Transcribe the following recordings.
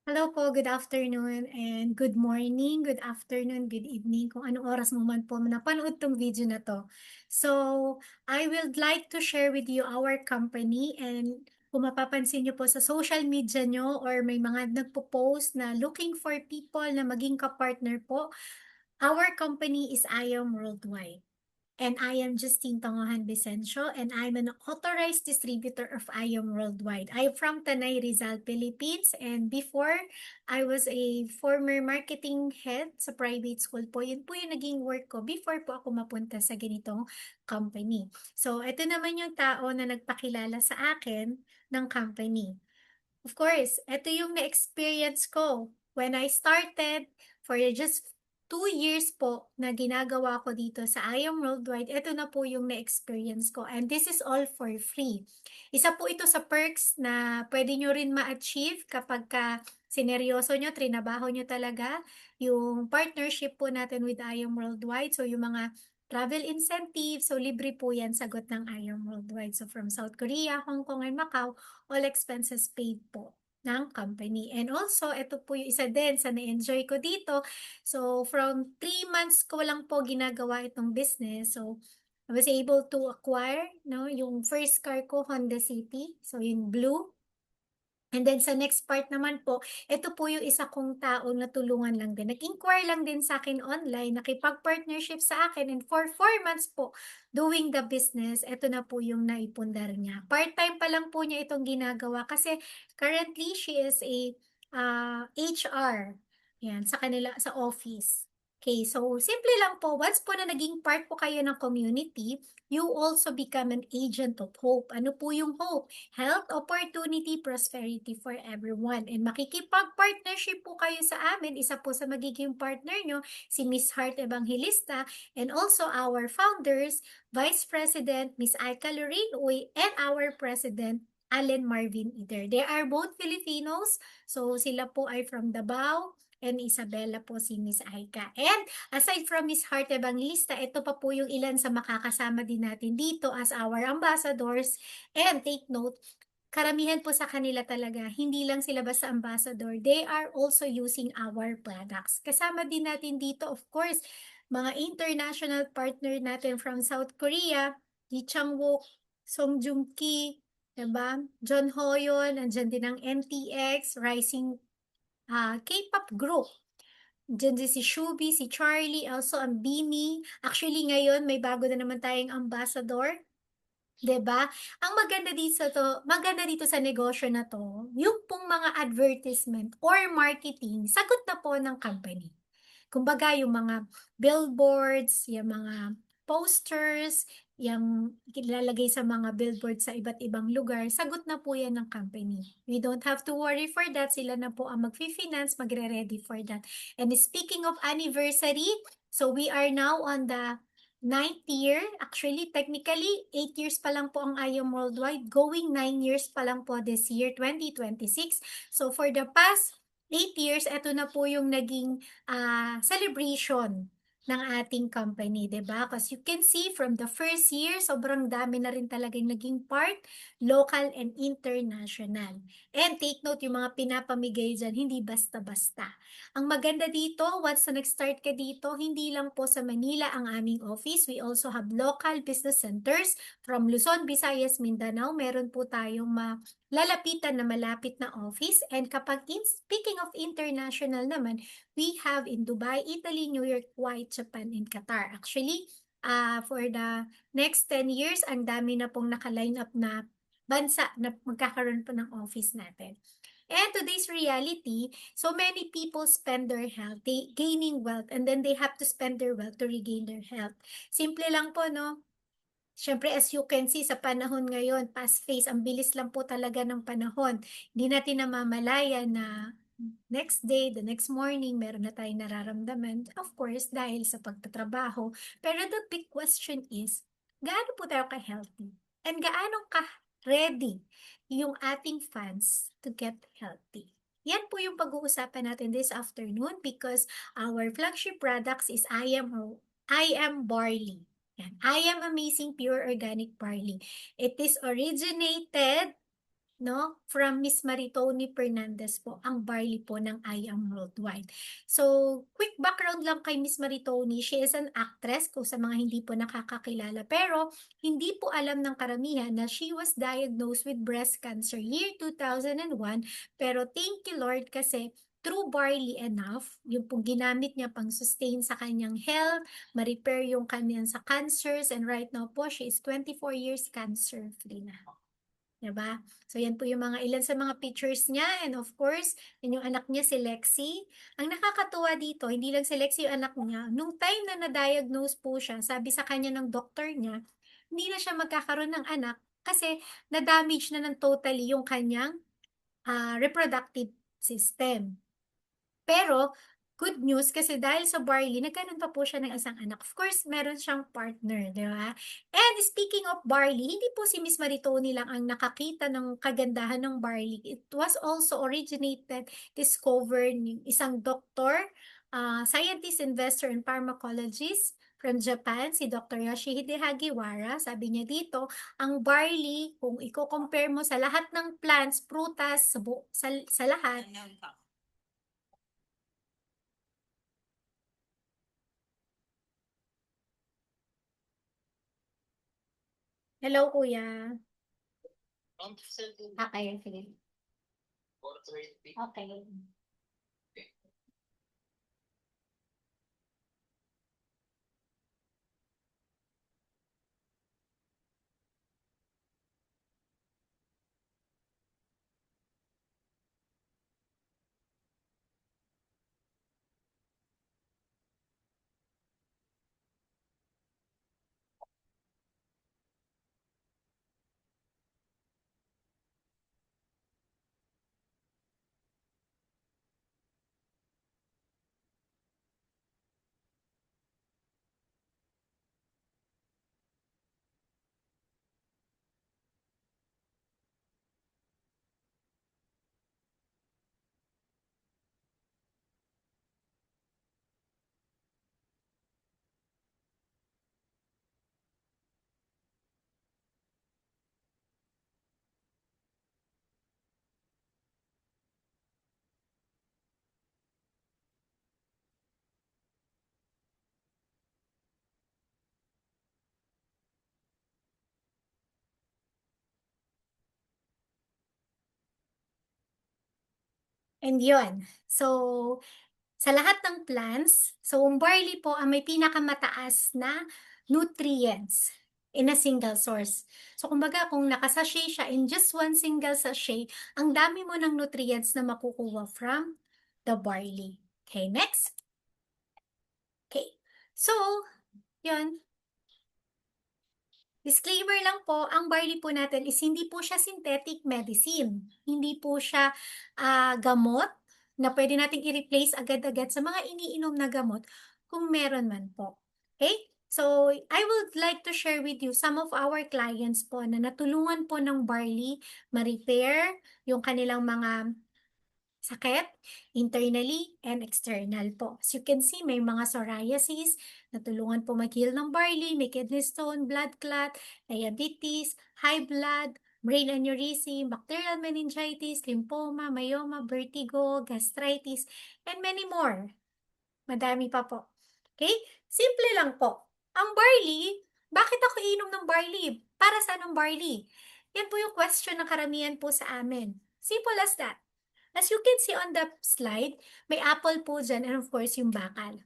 Hello po, good afternoon and good morning, good afternoon, good evening, kung anong oras mo man po napanood tong video na to. So, I would like to share with you our company and kung mapapansin nyo po sa social media nyo or may mga nagpo-post na looking for people na maging kapartner po, our company is IAM Worldwide. And I am Justine Tongohan Vicencio, and I'm an authorized distributor of IAM Worldwide. I'm from Tanay Rizal, Philippines, and before, I was a former marketing head sa private school po. Yun po yung naging work ko before po ako mapunta sa ganitong company. So, ito naman yung tao na nagpakilala sa akin ng company. Of course, ito yung na-experience ko when I started for just 2 years po na ginagawa ko dito sa IAM Worldwide. Ito na po yung na-experience ko and this is all for free. Isa po ito sa perks na pwede nyo rin ma-achieve kapag sineryoso nyo, trinabaho nyo talaga yung partnership po natin with IAM Worldwide. So yung mga travel incentives, so libre po yan sagot ng IAM Worldwide. So from South Korea, Hong Kong, and Macau, all expenses paid po ng company. And also, ito po yung isa din sa na-enjoy ko dito. So, from 3 months ko lang po ginagawa itong business. So, I was able to acquire yung first car ko, Honda City. So, yung blue. And then sa next part naman po, ito po yung isa kong taong natulungan lang din. Nag-inquire lang din sa akin online, nakipag-partnership sa akin, and for 4 months po doing the business, ito na po yung naipundar niya. Part-time pa lang po niya itong ginagawa kasi currently she is a HR yan, sa kanila, sa office. Okay, so simple lang po, once po na naging part po kayo ng community, you also become an agent of hope. Ano po yung hope? Health, opportunity, prosperity for everyone. And makikipag-partnership po kayo sa amin. Isa po sa magiging partner nyo, si Miss Heart Evangelista, and also our founders, Vice President Miss Aika Lorraine Uy, and our President, Allen Marvin Ider. They are both Filipinos, so sila po ay from Davao, and Isabella po si Miss Aika. And aside from Miss Heart Evangelista, ito pa po yung ilan sa makakasama din natin dito as our ambassadors. And take note, karamihan po sa kanila talaga, hindi lang sila basta ambassador, they are also using our products. Kasama din natin dito, of course, mga international partner natin from South Korea, Lee Chang-wook, Song Joong-ki, diba? John Hoyon, andyan din ang NTX, Rising K-pop group. Diyan din si Shubi, si Charlie, also ang Bini. Actually, ngayon may bago na naman tayong ambassador. 'Di ba? Ang maganda dito sa negosyo na 'to, yung pong mga advertisement or marketing, sagot na po ng company. Kumbaga yung mga billboards, yung mga posters, yung ilalagay sa mga billboards sa iba't ibang lugar, sagot na po yan ng company. We don't have to worry for that. Sila na po ang magfi-finance, magre-ready for that. And speaking of anniversary, so we are now on the 9th year. Actually, technically, 8 years pa lang po ang IAM Worldwide. Going 9 years pa lang po this year, 2026. So for the past 8 years, ito na po yung naging celebration ng ating company, 'di ba? Because you can see from the first year, sobrang dami na rin talagang naging part, local and international. And take note, yung mga pinapamigay dyan, hindi basta-basta. Ang maganda dito, once na nag-start ka dito, hindi lang po sa Manila ang aming office. We also have local business centers from Luzon, Visayas, Mindanao. Meron po tayong lalapitan na malapit na office. And kapag speaking of international naman, we have in Dubai, Italy, New York, Kuwait, Japan, and Qatar. Actually, for the next 10 years, ang dami na pong naka-line up na bansa na magkakaroon po ng office natin. And today's reality, so many people spend their health, they gaining wealth, and then they have to spend their wealth to regain their health. Simple lang po, no? Siyempre, as you can see, sa panahon ngayon, fast pace, ang bilis lang po talaga ng panahon. Hindi natin namamalaya na next day, the next morning, meron na tayong nararamdaman. Of course, dahil sa pagtatrabaho. Pero the big question is, gaano po tayo ka-healthy? And gaano ka-ready yung ating fans to get healthy? Yan po yung pag-uusapan natin this afternoon because our flagship products is I am Barley. Yan. I am Amazing Pure Organic Barley. It is originated no? From Miss Maritoni Fernandez po, ang barley po ng I Am Worldwide. So, quick background lang kay Miss Maritoni. She is an actress, kung sa mga hindi po nakakakilala. Pero, hindi po alam ng karamihan na she was diagnosed with breast cancer year 2001. Pero, thank you Lord kasi through barley enough, yung pong ginamit niya pang sustain sa kanyang health, ma-repair yung kanyang sa cancers, and right now po, she is 24 years cancer-free na. Diba? So, yan po yung mga ilan sa mga pictures niya. And of course, yan yung anak niya si Lexi. Ang nakakatuwa dito, hindi lang si Lexi yung anak niya. Nung time na na-diagnose po siya, sabi sa kanya ng doktor niya, hindi na siya magkakaroon ng anak kasi na-damage na ng totally yung kanyang reproductive system. Pero, good news kasi dahil sa barley, nagkaroon pa po siya ng isang anak. Of course, meron siyang partner, di ba? And speaking of barley, hindi po si Miss Maritoni lang ang nakakita ng kagandahan ng barley. It was also originated, discovered ng isang doktor, scientist, investor, and pharmacologist from Japan, si Dr. Yoshihide Hagiwara. Sabi niya dito, ang barley, kung i-compare mo sa lahat ng plants, prutas, sa lahat, hello, kuya. Okay, sige. Okay. And yun. So, sa lahat ng plants, so ang barley po ang may pinakamataas na nutrients in a single source. So, kumbaga, kung nakasachet siya in just one single sachet, ang dami mo ng nutrients na makukuha from the barley. Okay, next. Okay. So, yun. Disclaimer lang po, ang barley po natin is hindi po siya synthetic medicine. Hindi po siya gamot na pwede nating i-replace agad-agad sa mga iniinom na gamot kung meron man po. Okay? So, I would like to share with you some of our clients po na natulungan po ng barley ma-repair yung kanilang mga sakit, internally and external po. As you can see, may mga psoriasis, natulungan po mag-heal ng barley, may kidney stone, blood clot, diabetes, high blood, brain aneurysm, bacterial meningitis, lymphoma, myoma, vertigo, gastritis, and many more. Madami pa po. Okay? Simple lang po. Ang barley, bakit ako inom ng barley? Para saan ang barley? Yan po yung question ng karamihan po sa amin. Simple as that. As you can see on the slide, may apple po dyan and of course yung bakal.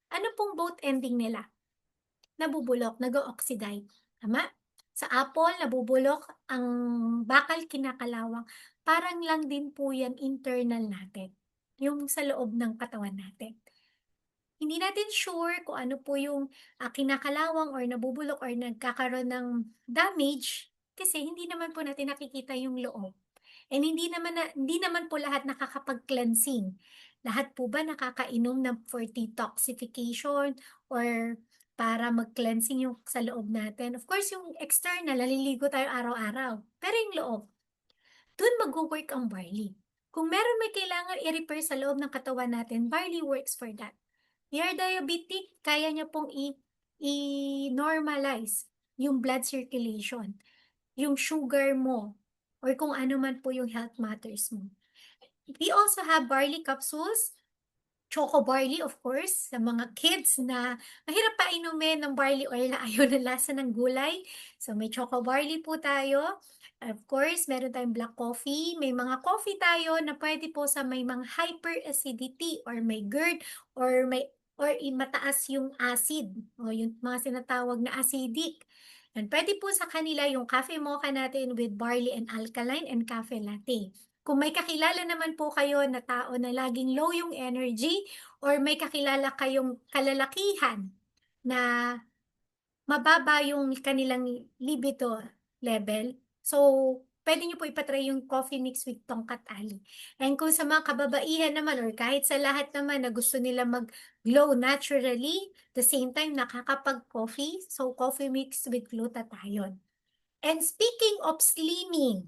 Ano pong both ending nila? Nabubulok, nag-oxidize. Tama? Sa apple, nabubulok, ang bakal kinakalawang. Parang lang din po yan internal natin. Yung sa loob ng katawan natin. Hindi natin sure kung ano po yung kinakalawang or nabubulok or nagkakaroon ng damage kasi hindi naman po natin nakikita yung loob. And hindi naman po lahat nakakapag-cleansing. Lahat po ba nakakainom ng for detoxification or para mag-cleansing yung sa loob natin? Of course, yung external, naliligo tayo araw-araw. Pero yung loob, dun mag-work ang barley. Kung meron may kailangan i-repair sa loob ng katawan natin, barley works for that. You're diabetic, kaya niya pong i-normalize yung blood circulation, yung sugar mo, or kung ano man po yung health matters mo. We also have barley capsules, choco barley of course, sa mga kids na mahirap pa inumin ng barley oil na ayaw ng lasa ng gulay. So may choco barley po tayo. Of course, meron tayong black coffee. May mga coffee tayo na pwede po sa may mga hyperacidity or may GERD or mataas yung acid o yung mga sinatawag na acidic. And pwede po sa kanila yung cafe mocha natin with barley and alkaline and cafe latte. Kung may kakilala naman po kayo na tao na laging low yung energy or may kakilala kayong kalalakihan na mababa yung kanilang libido level, so pwede nyo po ipatry yung coffee mix with tongkat ali. And kung sa mga kababaihan naman or kahit sa lahat naman na gusto nila mag-glow naturally, the same time nakakapag-coffee, so coffee mix with glutathione. And speaking of slimming,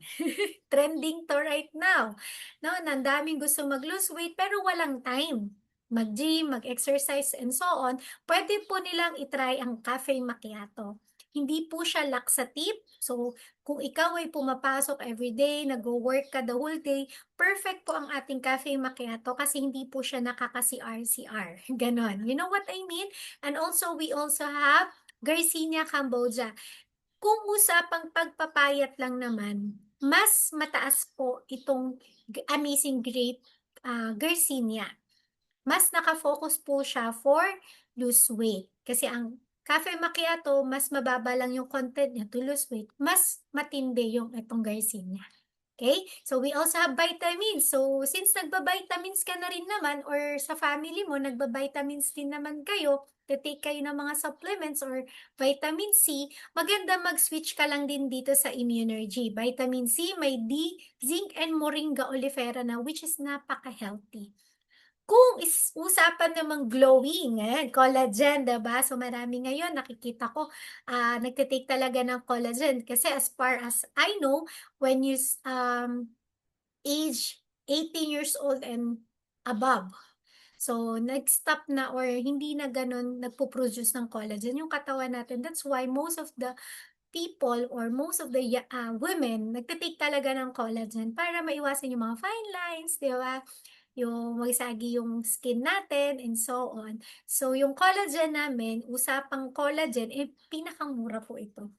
trending to right now. No, nandaming gusto mag-lose weight pero walang time. Mag-gym, mag-exercise, and so on. Pwede po nilang itry ang cafe macchiato. Hindi po siya laxative. So, kung ikaw ay pumapasok everyday, nag-work ka the whole day, perfect po ang ating cafe macchiato kasi hindi po siya nakaka-CR-CR. Ganon. You know what I mean? And also, we also have Garcinia Cambogia. Kung usapang pagpapayat lang naman, mas mataas po itong Amazing Grape Garcinia. Mas nakafocus po siya for lose weight. Kasi ang Cafe Macchiato, mas mababa lang yung content niya to lose weight. Mas matindi yung itong Garcinia. Okay? So, we also have vitamins. So, since nagba-vitamins ka na rin naman or sa family mo, nagba-vitamins din naman kayo, take kayo ng mga supplements or vitamin C, maganda mag-switch ka lang din dito sa Immunergy. Vitamin C, may D, zinc, and moringa oleifera na which is napaka-healthy. Kung usapan namang glowing, collagen, diba? So marami ngayon, nakikita ko, nagtitake talaga ng collagen. Kasi as far as I know, when you age 18 years old and above, so nag-stop na or hindi na ganun nagpo-produce ng collagen yung katawan natin. That's why most of the people or most of the women nagtitake talaga ng collagen para maiwasan yung mga fine lines, di ba? Yung magsagi yung skin natin and so on. So yung collagen namin, usapang collagen, pinakamura po ito.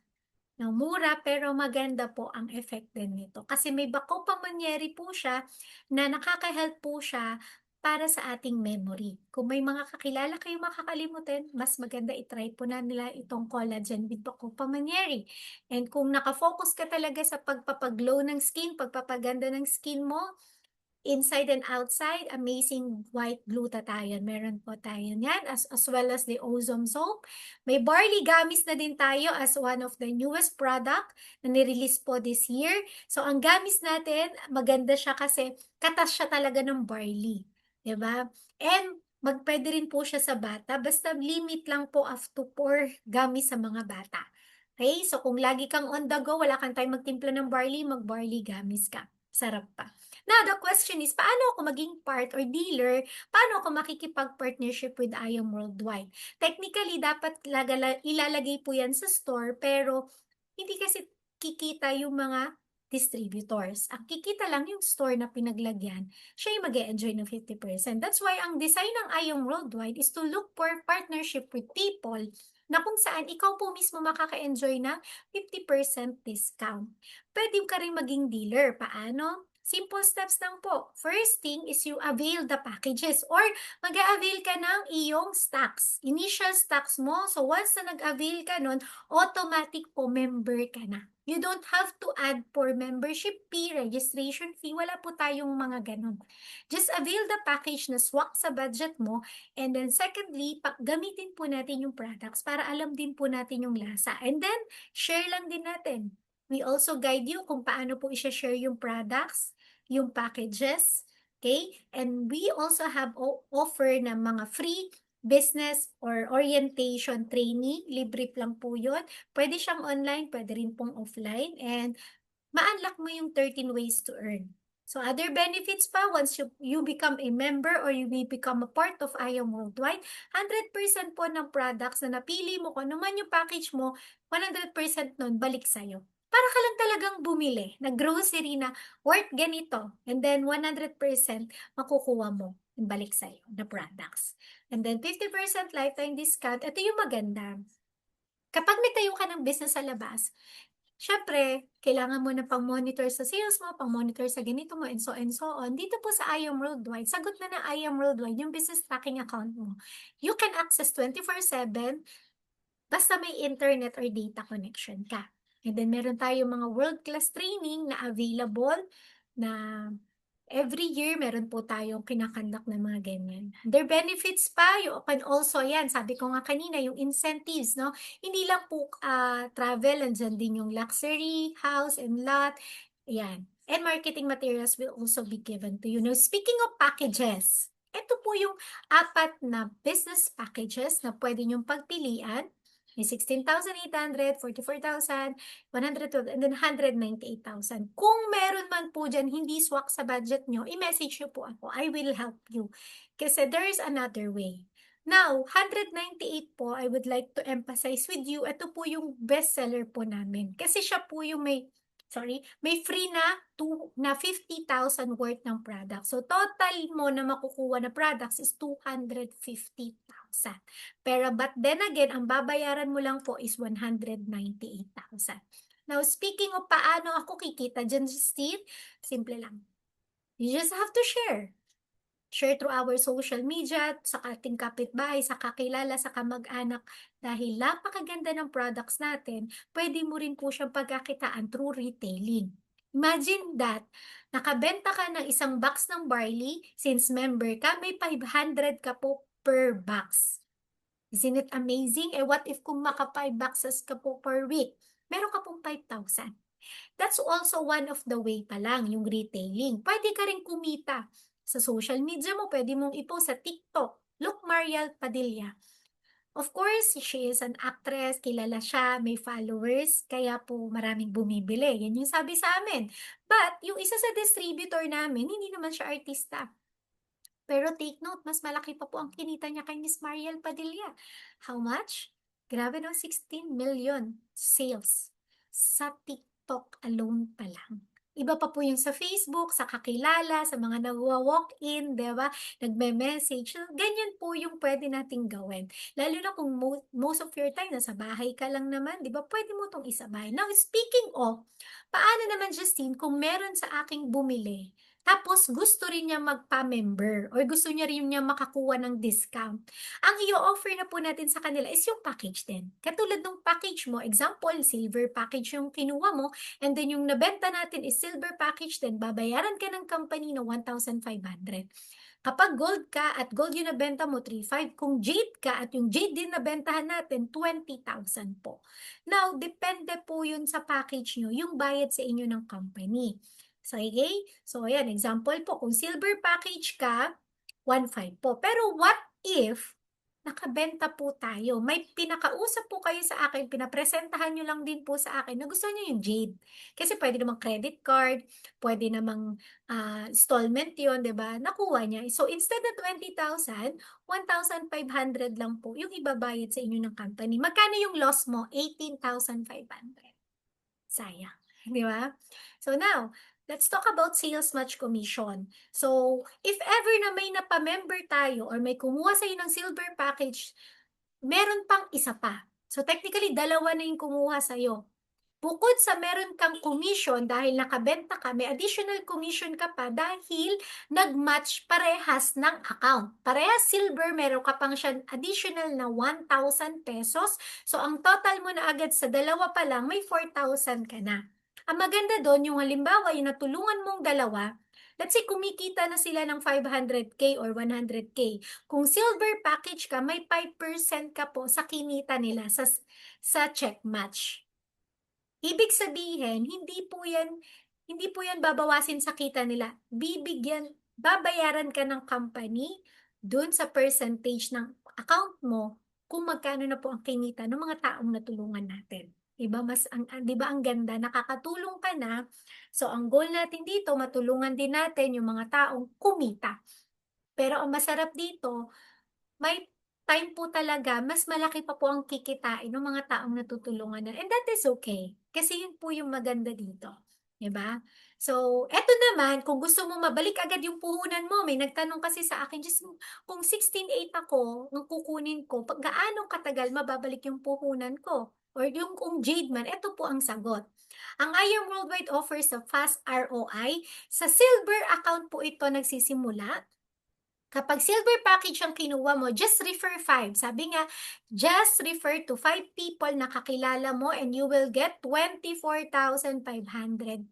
No, mura pero maganda po ang effect din nito. Kasi may Bacau Pamonieri po siya na nakaka-help po siya para sa ating memory. Kung may mga kakilala kayong makakalimutin, mas maganda itry po na nila itong collagen with Bacau Pamonieri. And kung nakafocus ka talaga sa pagpapaglow ng skin, pagpapaganda ng skin mo, inside and outside, amazing white glutathione. Meron po tayo yan as well as the ozone soap. May barley gummies na din tayo as one of the newest product na nirelease po this year. So ang gummies natin, maganda siya kasi katas siya talaga ng barley. 'Di ba? And pwede rin po siya sa bata, basta limit lang po up to 4 gummies sa mga bata. Okay? So kung lagi kang on the go, wala kang time magtimpla ng barley, mag-barley gummies ka. Sarap pa. Now, the question is, paano ako maging part or dealer? Paano ako makikipag-partnership with IAM Worldwide? Technically, dapat ilalagay po yan sa store, pero hindi kasi kikita yung mga distributors. Ang kikita lang yung store na pinaglagyan, siya yung mag-e-enjoy ng 50%. That's why ang design ng IAM Worldwide is to look for partnership with people na kung saan ikaw po mismo makaka-enjoy ng 50% discount. Pwede ka rin maging dealer. Paano? Simple steps lang po. First thing is you avail the packages or mag-avail ka ng iyong stocks. Initial stocks mo. So once na nag-avail ka nun, automatic po member ka na. You don't have to add for membership fee, registration fee. Wala po tayong mga ganun. Just avail the package na swak sa budget mo. And then secondly, gamitin po natin yung products para alam din po natin yung lasa. And then, share lang din natin. We also guide you kung paano po i-share yung products, yung packages, okay? And we also have offer ng mga free business or orientation training. Libre lang po yun. Pwede siyang online, pwede rin pong offline. And ma-unlock mo yung 13 ways to earn. So other benefits pa, once you become a member or you become a part of IAM Worldwide, 100% po ng products na napili mo, kung ano man yung package mo, 100% nun balik sa'yo. para ka lang talagang bumili ng grocery na worth ganito and then 100% makukuha mo yung balik sa'yo na products. And then 50% lifetime discount, ito yung maganda. Kapag nagtayo ka ng business sa labas, siyempre, kailangan mo na pang-monitor sa sales mo, pang-monitor sa ganito mo, and so on. Dito po sa I Am Worldwide, sagot na ng I Am Worldwide yung business tracking account mo. You can access 24/7 basta may internet or data connection ka. And then meron tayong mga world-class training na available na every year meron po tayong kinakandak na mga ganyan. Their benefits pa, you can also, yan, sabi ko nga kanina, yung incentives, no? Hindi lang po travel, andyan din yung luxury, house and lot, yan. And marketing materials will also be given to you. Now, speaking of packages, ito po yung 4 na business packages na pwede nyong pagpilian. May 16,800, 44,000, 112, and then 198,000. Kung meron man po dyan, hindi swak sa budget nyo, i-message nyo po ako. I will help you. Kasi there is another way. Now, 198 po, I would like to emphasize with you, ito po yung bestseller po namin. Kasi siya po yung may free na 50,000 worth ng product. So, total mo na makukuha na products is 250,000. Pero but then again, ang babayaran mo lang po is 198,000. Now, speaking of paano ako kikita dyan, Steve, simple lang. You just have to share. Share through our social media, sa ating kapitbahay, sa kakilala, sa kamag-anak. Dahil napakaganda ng products natin, pwede mo rin po siyang pagkakitaan through retailing. Imagine that, nakabenta ka ng isang box ng barley, since member ka, may 500 ka po per box. Isn't it amazing? What if kung maka 5 boxes ka po per week? Meron ka pong 5,000. That's also one of the way pa lang, yung retailing. Pwede ka rin kumita sa social media mo, pwede mong ipost sa TikTok. Look, Mariel Padilla. Of course, she is an actress, kilala siya, may followers, kaya po maraming bumibili. Yan yung sabi sa amin. But, yung isa sa distributor namin, hindi naman siya artista. Pero take note, mas malaki pa po ang kinita niya kay Miss Mariel Padilla. How much? Grabe no, 16 million sales sa TikTok alone pa lang. Iba pa po yung sa Facebook, sa kakilala, sa mga nagwa-walk-in, di ba? Nagme-message. So, ganyan po yung pwede nating gawin. Lalo na kung most of your time nasa bahay ka lang naman, di ba? Pwede mo itong isabay. Now, speaking of, paano naman, Justine, kung meron sa aking bumili, tapos gusto rin niya magpa-member or gusto niya rin niya makakuha ng discount. Ang i-offer na po natin sa kanila is yung package din. Katulad ng package mo, example, silver package yung kinuha mo, and then yung nabenta natin is silver package din, babayaran ka ng company na 1,500. Kapag gold ka at gold yung nabenta mo, 3,500. Kung jade ka at yung jade din nabentahan natin, 20,000 po. Now, depende po yun sa package nyo, yung bayad sa inyo ng company. So, okay? So, ayan, example po, kung silver package ka, 1,500 po. Pero what if nakabenta po tayo? May pinakausap po kayo sa akin, pinapresentahan nyo lang din po sa akin na gusto nyo yung jade. Kasi pwede namang credit card, pwede namang installment yun, di ba? Nakuha niya. So, instead na 20,000, 1,500 lang po yung ibabayad sa inyo ng company. Magkano yung loss mo? 18,500. Sayang. Di ba? So, now, let's talk about sales match commission. So, if ever na may napamember tayo or may kumuha sa'yo ng silver package, meron pang isa pa. So, technically, dalawa na yung kumuha sa'yo. Bukod sa meron kang commission dahil nakabenta ka, may additional commission ka pa dahil nag-match parehas ng account. Parehas silver, meron ka pang siya additional na 1,000 pesos. So, ang total mo na agad sa dalawa pa lang, may 4,000 ka na. Ang maganda doon, yung halimbawa, yung natulungan mong dalawa, let's say kumikita na sila ng 500K or 100K. Kung silver package ka, may 5% ka po sa kinita nila sa check match. Ibig sabihin, hindi po yan babawasin sa kita nila. Babayaran ka ng company dun sa percentage ng account mo kung magkano na po ang kinita ng mga taong natulungan natin. Di ba ang ganda, nakakatulong ka na. So, ang goal natin dito, matulungan din natin yung mga taong kumita. Pero ang masarap dito, may time po talaga, mas malaki pa po ang kikitain ng mga taong natutulungan na. And that is okay. Kasi yun po yung maganda dito. 'Di ba? So, eto naman, kung gusto mo mabalik agad yung puhunan mo, may nagtanong kasi sa akin, "Diyos mo, kung 16,800 ako, ang kukunin ko, gaano katagal mababalik yung puhunan ko?" Or yung kung jade man, eto po ang sagot. Ang IAM Worldwide offers a fast ROI. Sa silver account po ito nagsisimula. Kapag silver package ang kinuha mo, just refer 5. Sabi nga, just refer to 5 people na kakilala mo and you will get 24,500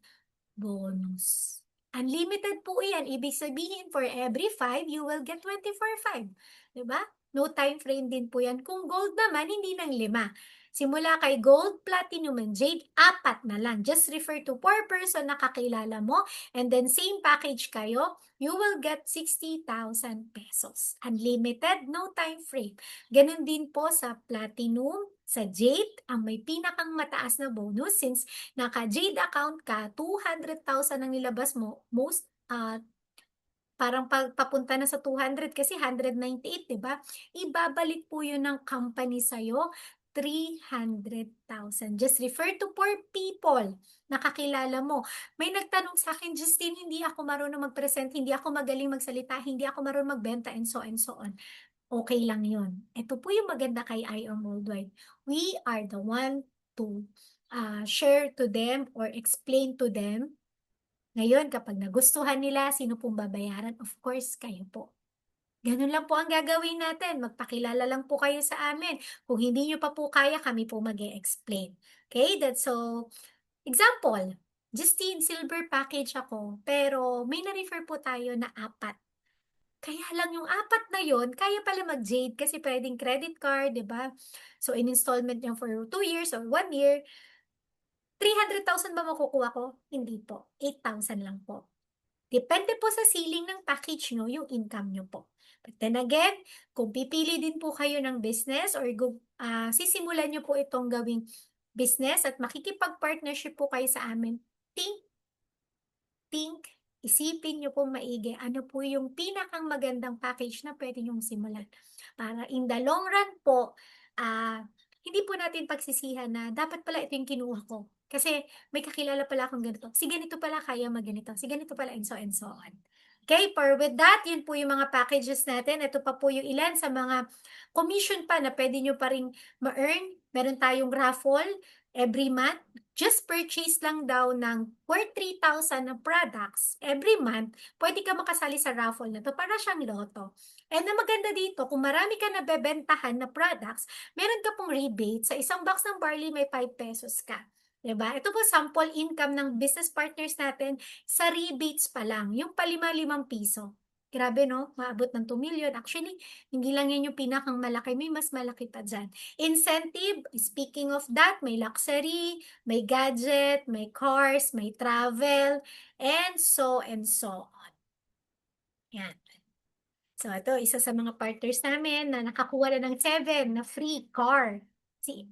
bonus. Unlimited po yan. Ibig sabihin, for every 5, you will get 24,500. Diba? No time frame din po yan. Kung gold naman, hindi ng 5. Simula kay gold, platinum, and jade, 4 na lang. Just refer to 4 person na kakilala mo and then same package kayo, you will get 60,000 pesos. Unlimited, no time frame. Ganun din po sa platinum, sa jade, ang may pinakang mataas na bonus since naka-jade account ka, 200,000 ang nilabas mo, parang papunta na sa 200 kasi 198, 'di ba? Ibabalik po 'yun ng company sa'yo, 300,000. Just refer to 4 people na kakilala mo. May nagtanong sa akin, "Justine, hindi ako marunong mag-present, hindi ako magaling magsalita, hindi ako marunong magbenta," and so and so on. Okay lang 'yun. Ito po yung maganda kay IOM Worldwide. We are the one to, share to them or explain to them. Ngayon kapag nagustuhan nila, sino pong babayaran? Of course, kayo po. Ganun lang po ang gagawin natin, magpakilala lang po kayo sa amin. Kung hindi niyo pa po kaya, kami po mag-e-explain. Okay, that's so example, Justine, silver package ako, pero may na-refer po tayo na 4. Kaya lang yung 4 na yun, kaya pala mag-jade kasi puwedeng credit card, 'di ba? So, in installment niya for 2 years or 1 year, 300,000 ba makukuha ko? Hindi po, 8,000 lang po. Depende po sa ceiling ng package niyo, yung income niyo po. But then again, kung pipili din po kayo ng business or sisimulan niyo po itong gawing business at makikipag-partnership po kayo sa amin, think think, isipin niyo pong maigi ano po yung pinakang magandang package na pwede niyong simulan. Para in the long run po, hindi po natin pagsisihan na dapat pala ito yung kinuha ko. Kasi may kakilala pala akong ganito. Si ganito pala kaya magganito. Si ganito pala and so on. Okay, for with that, yun po yung mga packages natin. Ito pa po yung ilan sa mga commission pa na pwede nyo pa rin ma-earn. Meron tayong raffle every month. Just purchase lang daw ng worth 3,000 na products every month, pwede ka makasali sa raffle na to para siyang loto. And ang maganda dito, kung marami ka nabebentahan na products, meron ka pong rebate. Sa isang box ng barley, may 5 pesos ka. 'Di ba? Ito po sample income ng business partners natin sa rebates pa lang, yung palima-limang piso. Grabe no, maabot ng 2 million. Actually, hindi lang yan yung pinakang malaki, may mas malaki pa dyan. Incentive, speaking of that, may luxury, may gadget, may cars, may travel, and so on. Yan. So, ito, isa sa mga partners namin na nakakuha na ng 7 na free car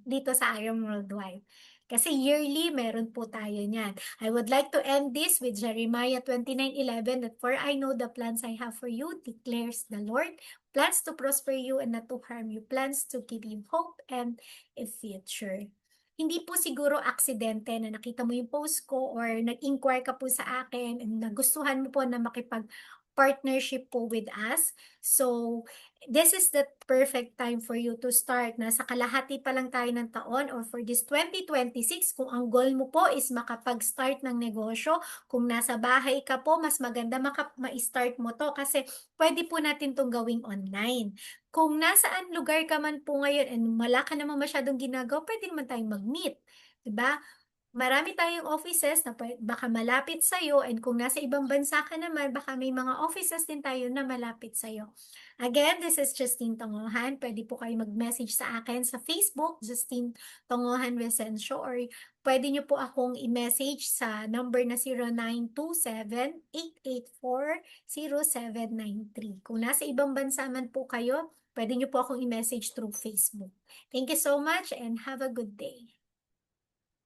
dito sa IOM Worldwide. Kasi yearly, meron po tayo niyan. I would like to end this with Jeremiah 29:11 that for I know the plans I have for you, declares the Lord. Plans to prosper you and not to harm you. Plans to give you hope and a future. Hindi po siguro aksidente na nakita mo yung post ko or nag-inquire ka po sa akin and nagustuhan mo po na makipag-partnership po with us. So, this is the perfect time for you to start. Nasa kalahati pa lang tayo ng taon or for this 2026, kung ang goal mo po is makapag-start ng negosyo, kung nasa bahay ka po, mas maganda ma-start mo to kasi pwede po natin tong gawing online. Kung nasaan lugar ka man po ngayon and wala ka naman masyadong ginagawa, pwede naman tayong mag-meet. 'Di ba? Marami tayong offices na baka malapit sa'yo and kung nasa ibang bansa ka naman, baka may mga offices din tayo na malapit sa'yo. Again, this is Justine Tongohan. Pwede po kayo mag-message sa akin sa Facebook, Justine Tongohan Resencio, or pwede nyo po akong i-message sa number na 0927-884-0793. Kung nasa ibang bansa man po kayo, pwede nyo po akong i-message through Facebook. Thank you so much and have a good day.